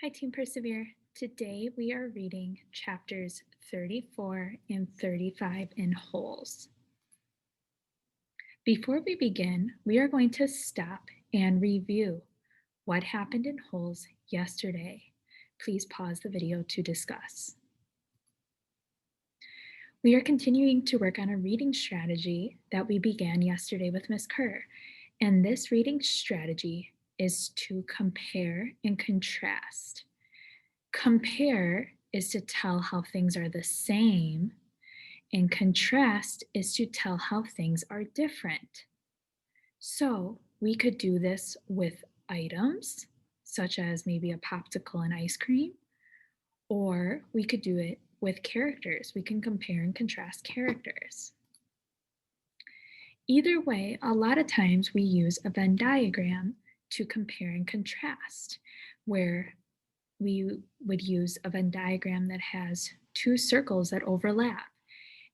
Hi, Team Persevere. Today we are reading chapters 34 and 35 in wholes. Before we begin, we are going to stop and review what happened in wholes yesterday. Please pause the video to discuss. We are continuing to work on a reading strategy that we began yesterday with Ms. Kerr, and this reading strategy is to compare and contrast. Compare is to tell how things are the same, and contrast is to tell how things are different. So we could do this with items, such as maybe a popsicle and ice cream, or we could do it with characters. We can compare and contrast characters. Either way, a lot of times we use a Venn diagram to compare and contrast, where we would use a Venn diagram that has two circles that overlap.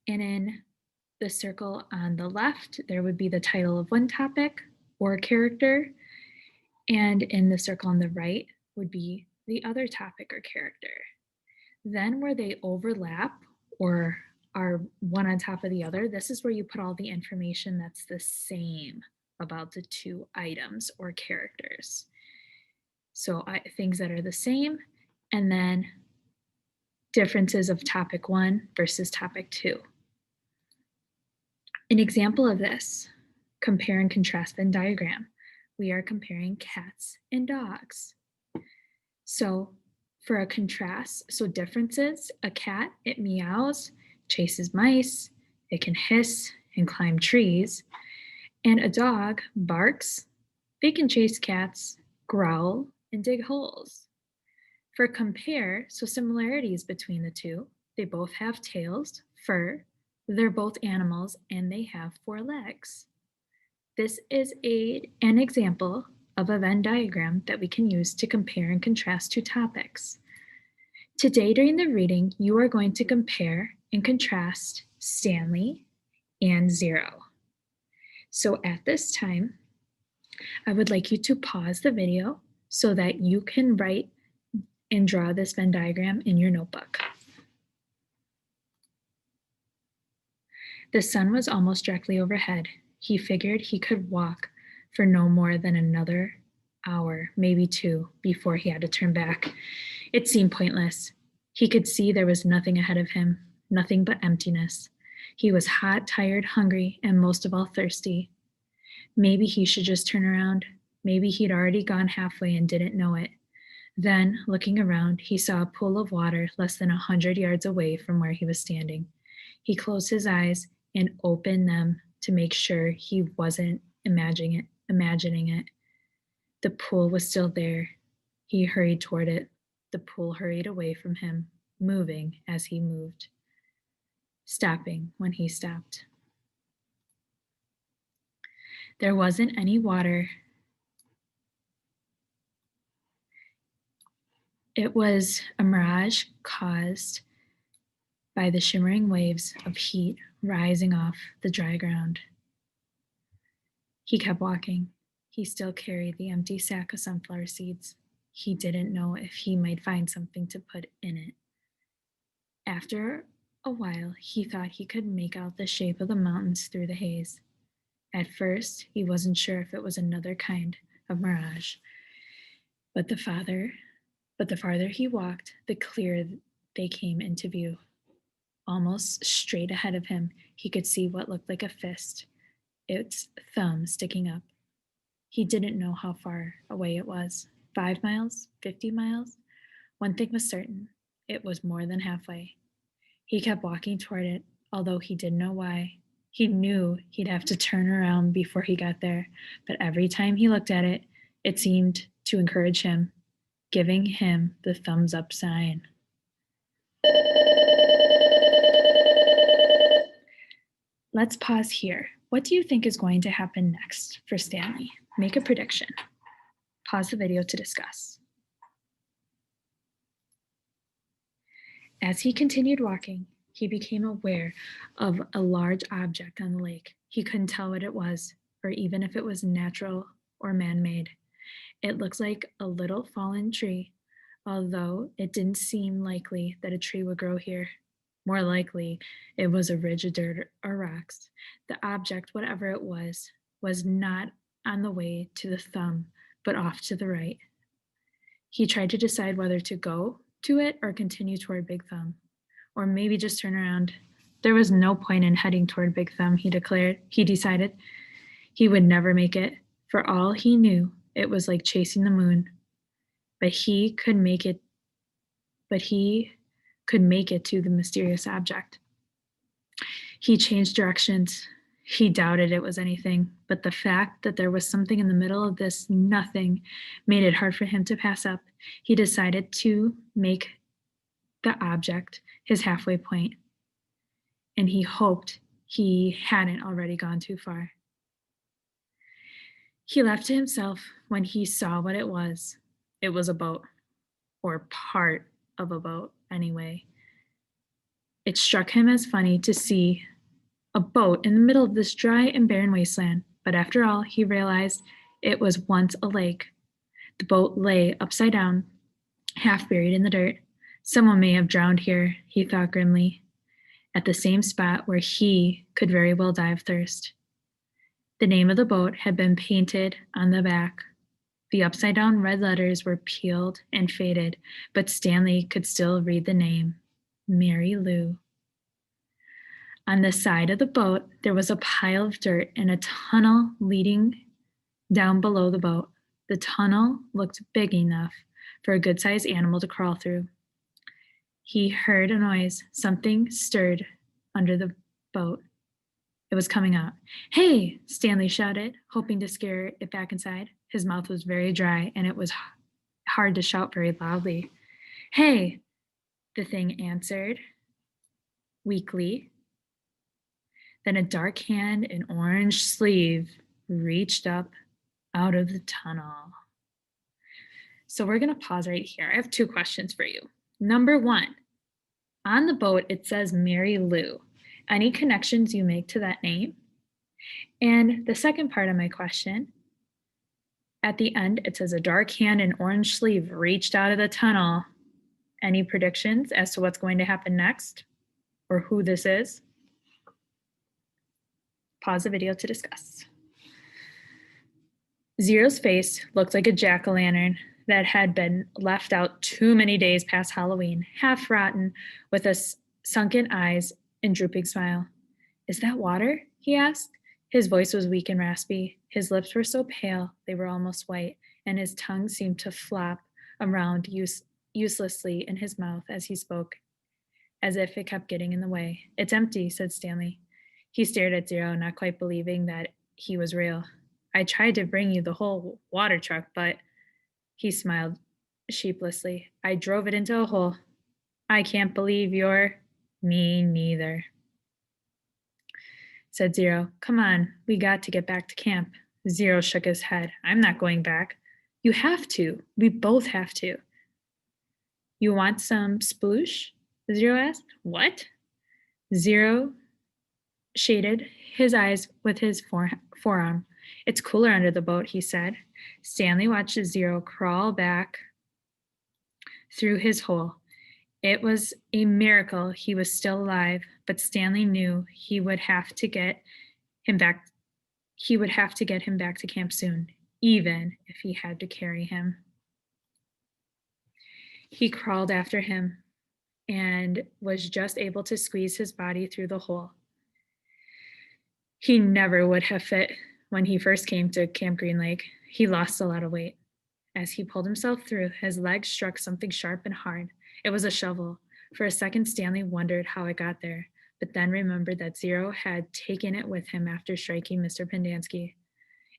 And in the circle on the left, there would be the title of one topic or character. And in the circle on the right would be the other topic or character. Then where they overlap or are one on top of the other, this is where you put all the information that's the same about the two items or characters. So things that are the same, and then differences of topic 1 versus topic 2. An example of this, compare and contrast Venn diagram. We are comparing cats and dogs. So for a contrast, so differences, a cat, it meows, chases mice, it can hiss and climb trees, and a dog barks, they can chase cats, growl, and dig holes. For compare, so similarities between the two, they both have tails, fur, they're both animals, and they have 4 legs. This is an example of a Venn diagram that we can use to compare and contrast two topics. Today during the reading, you are going to compare and contrast Stanley and Zero. So at this time, I would like you to pause the video so that you can write and draw this Venn diagram in your notebook. The sun was almost directly overhead. He figured he could walk for no more than another hour, maybe 2, before he had to turn back. It seemed pointless. He could see there was nothing ahead of him, nothing but emptiness. He was hot, tired, hungry, and most of all thirsty. Maybe he should just turn around. Maybe he'd already gone halfway and didn't know it. Then, looking around, he saw a pool of water less than 100 yards away from where he was standing. He closed his eyes and opened them to make sure he wasn't imagining it. The pool was still there. He hurried toward it. The pool hurried away from him, moving as he moved, stopping when he stopped. There wasn't any water. It was a mirage caused by the shimmering waves of heat rising off the dry ground. He kept walking. He still carried the empty sack of sunflower seeds. He didn't know if he might find something to put in it. After a while, he thought he could make out the shape of the mountains through the haze. At first, he wasn't sure if it was another kind of mirage. But the farther he walked, the clearer they came into view. Almost straight ahead of him, he could see what looked like a fist, its thumb sticking up. He didn't know how far away it was. 5 miles? 50 miles? One thing was certain, it was more than halfway. He kept walking toward it, although he didn't know why. He knew he'd have to turn around before he got there, but every time he looked at it, it seemed to encourage him, giving him the thumbs up sign. Let's pause here. What do you think is going to happen next for Stanley? Make a prediction. Pause the video to discuss. As he continued walking, he became aware of a large object on the lake. He couldn't tell what it was, or even if it was natural or man-made. It looked like a little fallen tree, although it didn't seem likely that a tree would grow here. More likely, it was a ridge of dirt or rocks. The object, whatever it was not on the way to the thumb, but off to the right. He tried to decide whether to go to it or continue toward Big Thumb, or maybe just turn around. There was no point in heading toward Big Thumb, he declared. He decided he would never make it. For all he knew, it was like chasing the moon. But he could make it to the mysterious object. He changed directions. He doubted it was anything, but the fact that there was something in the middle of this nothing made it hard for him to pass up. He decided to make the object his halfway point, and he hoped he hadn't already gone too far. He laughed to himself when he saw what it was. It was a boat, or part of a boat, anyway. It struck him as funny to see a boat in the middle of this dry and barren wasteland, but after all, he realized it was once a lake. The boat lay upside down, half buried in the dirt. Someone may have drowned here, he thought grimly, at the same spot where he could very well die of thirst. The name of the boat had been painted on the back. The upside-down red letters were peeled and faded, but Stanley could still read the name, Mary Lou. On the side of the boat, there was a pile of dirt and a tunnel leading down below the boat. The tunnel looked big enough for a good-sized animal to crawl through. He heard a noise. Something stirred under the boat. It was coming out. "Hey!" Stanley shouted, hoping to scare it back inside. His mouth was very dry, and it was hard to shout very loudly. "Hey!" the thing answered weakly. Then a dark hand in orange sleeve reached up out of the tunnel. So we're going to pause right here. I have 2 questions for you. Number 1, on the boat, it says Mary Lou. Any connections you make to that name? And the second part of my question, at the end, it says a dark hand in orange sleeve reached out of the tunnel. Any predictions as to what's going to happen next or who this is? Pause the video to discuss. Zero's face looked like a jack-o'-lantern that had been left out too many days past Halloween, half rotten, with sunken eyes and drooping smile. "Is that water?" he asked. His voice was weak and raspy. His lips were so pale they were almost white, and his tongue seemed to flop around uselessly in his mouth as he spoke, as if it kept getting in the way. "It's empty," said Stanley. He stared at Zero, not quite believing that he was real. "I tried to bring you the whole water truck, but..." He smiled sheepishly. "I drove it into a hole. I can't believe you're..." "Me neither," said Zero. "Come on, we got to get back to camp." Zero shook his head. "I'm not going back." "You have to. We both have to." "You want some sploosh?" Zero asked. "What?" Zero shaded his eyes with his forearm. "It's cooler under the boat," he said. Stanley watched Zero crawl back through his hole. It was a miracle he was still alive, but Stanley knew he would have to get him back to camp soon, even if he had to carry him. He crawled after him and was just able to squeeze his body through the hole. He never would have fit when he first came to Camp Green Lake. He lost a lot of weight. As he pulled himself through, his legs struck something sharp and hard. It was a shovel. For a second, Stanley wondered how it got there, but then remembered that Zero had taken it with him after striking Mr. Pendanski.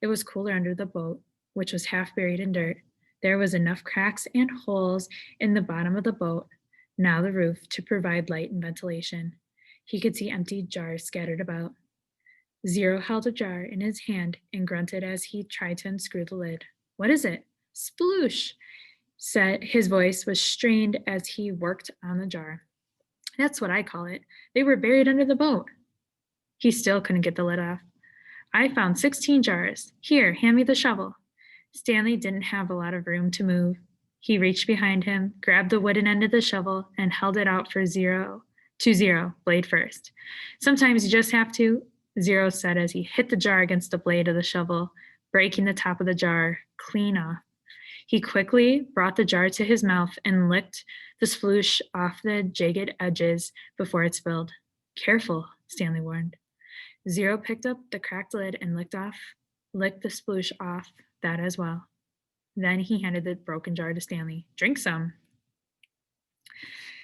It was cooler under the boat, which was half buried in dirt. There was enough cracks and holes in the bottom of the boat, now the roof, to provide light and ventilation. He could see empty jars scattered about. Zero held a jar in his hand and grunted as he tried to unscrew the lid. "What is it?" "Sploosh," said. His voice was strained as he worked on the jar. "That's what I call it. They were buried under the boat." He still couldn't get the lid off. "I found 16 jars. Here, hand me the shovel." Stanley didn't have a lot of room to move. He reached behind him, grabbed the wooden end of the shovel, and held it out for Zero, blade first. Sometimes you just have to, Zero said as he hit the jar against the blade of the shovel, breaking the top of the jar clean off. He quickly brought the jar to his mouth and licked the sploosh off the jagged edges before it spilled. Careful, Stanley warned. Zero picked up the cracked lid and licked the sploosh off that as well. Then he handed the broken jar to Stanley. Drink some.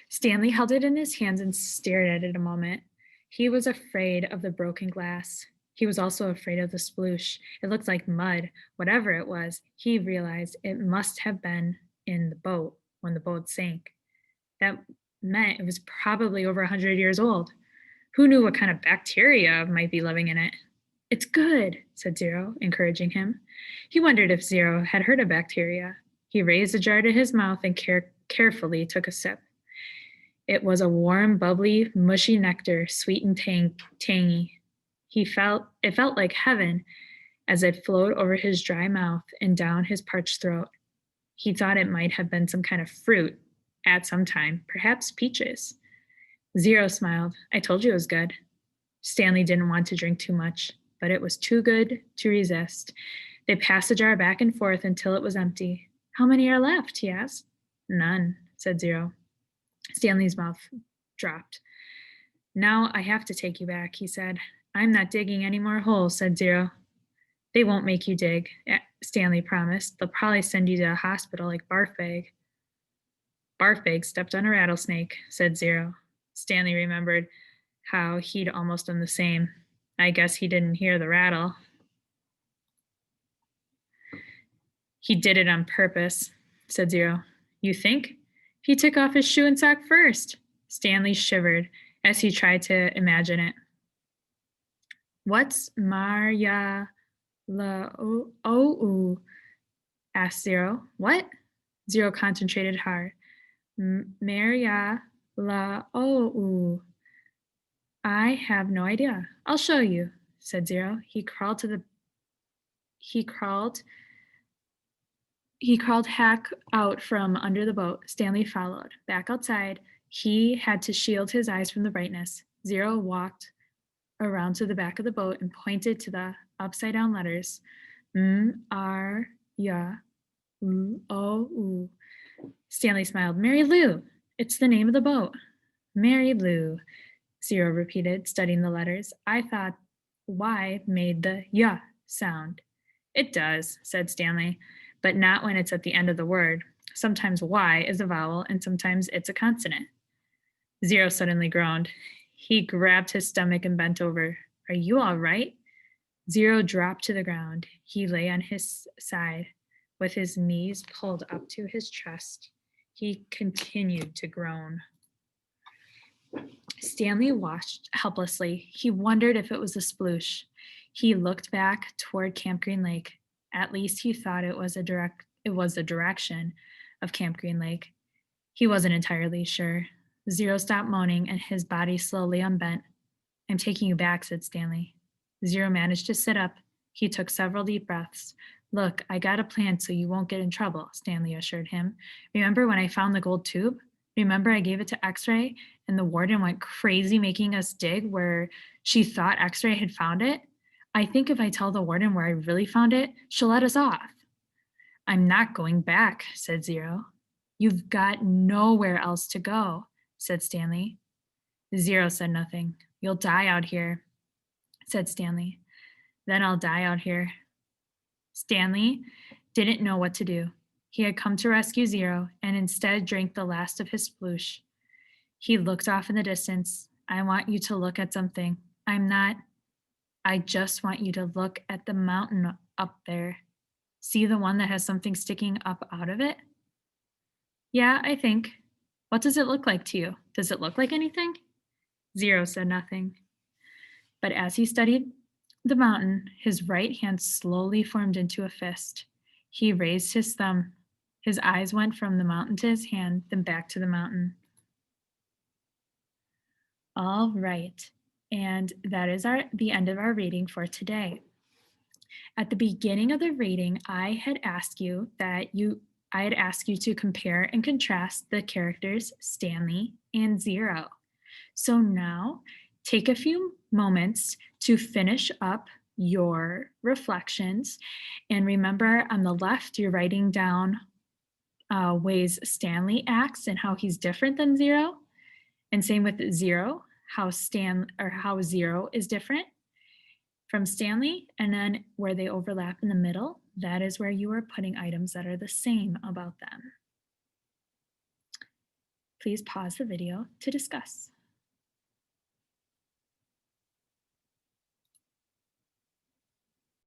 Stanley held it in his hands and stared at it a moment. He was afraid of the broken glass. He was also afraid of the sploosh. It looked like mud. Whatever it was, he realized it must have been in the boat when the boat sank. That meant it was probably over 100 years old. Who knew what kind of bacteria might be living in it? It's good, said Zero, encouraging him. He wondered if Zero had heard of bacteria. He raised the jar to his mouth and carefully took a sip. It was a warm, bubbly, mushy nectar, sweet and tangy. It felt like heaven as it flowed over his dry mouth and down his parched throat. He thought it might have been some kind of fruit at some time, perhaps peaches. Zero smiled. I told you it was good. Stanley didn't want to drink too much, but it was too good to resist. They passed the jar back and forth until it was empty. How many are left? He asked. None, said Zero. Stanley's mouth dropped. Now I have to take you back, he said. I'm not digging any more holes, said Zero. They won't make you dig, Stanley promised. They'll probably send you to a hospital like Barfbag. Barfbag stepped on a rattlesnake, said Zero. Stanley remembered how he'd almost done the same. I guess he didn't hear the rattle. He did it on purpose, said Zero. You think? He took off his shoe and sock first. Stanley shivered as he tried to imagine it. What's Marya La-o-u? Asked Zero. What? Zero concentrated hard. Marya La-o-u. I have no idea. I'll show you, said Zero. He crawled Hack out from under the boat. Stanley followed. Back outside, he had to shield his eyes from the brightness. Zero walked around to the back of the boat and pointed to the upside-down letters. M-R-Y-O-U. Stanley smiled. Mary Lou. It's the name of the boat. Mary Lou, Zero repeated, studying the letters. I thought Y made the Y sound. It does, said Stanley, but not when it's at the end of the word. Sometimes Y is a vowel and sometimes it's a consonant. Zero suddenly groaned. He grabbed his stomach and bent over. Are you all right? Zero dropped to the ground. He lay on his side with his knees pulled up to his chest. He continued to groan. Stanley watched helplessly. He wondered if it was a sploosh. He looked back toward Camp Green Lake. At least he thought it was the direction of Camp Green Lake. He wasn't entirely sure. Zero stopped moaning and his body slowly unbent. I'm taking you back, said Stanley. Zero managed to sit up. He took several deep breaths. Look, I got a plan so you won't get in trouble, Stanley assured him. Remember when I found the gold tube? Remember I gave it to X-Ray and the warden went crazy making us dig where she thought X-Ray had found it? I think if I tell the warden where I really found it, she'll let us off. I'm not going back, said Zero. You've got nowhere else to go, said Stanley. Zero said nothing. You'll die out here, said Stanley. Then I'll die out here. Stanley didn't know what to do. He had come to rescue Zero and instead drank the last of his sploosh. He looked off in the distance. I want you to look at something. I just want you to look at the mountain up there. See the one that has something sticking up out of it? Yeah, I think. What does it look like to you? Does it look like anything? Zero said nothing. But as he studied the mountain, his right hand slowly formed into a fist. He raised his thumb. His eyes went from the mountain to his hand, then back to the mountain. All right. And that is the end of our reading for today. At the beginning of the reading, I had asked you that you I'd ask you to compare and contrast the characters Stanley and Zero. So now take a few moments to finish up your reflections. And remember, on the left, you're writing down ways Stanley acts and how he's different than Zero. And same with Zero, how Zero is different from Stanley. And then where they overlap in the middle, that is where you are putting items that are the same about them. Please pause the video to discuss.